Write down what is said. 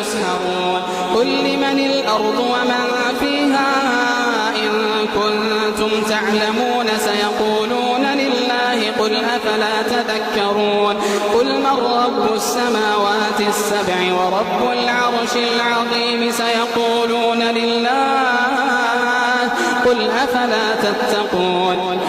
تسهرون قل لمن الأرض ومن فيها إن كنتم تعلمون سيقولون لله قل أفلا تذكرون قل من رب السماوات السبع ورب العرش العظيم سيقولون لله قل أفلا تتقون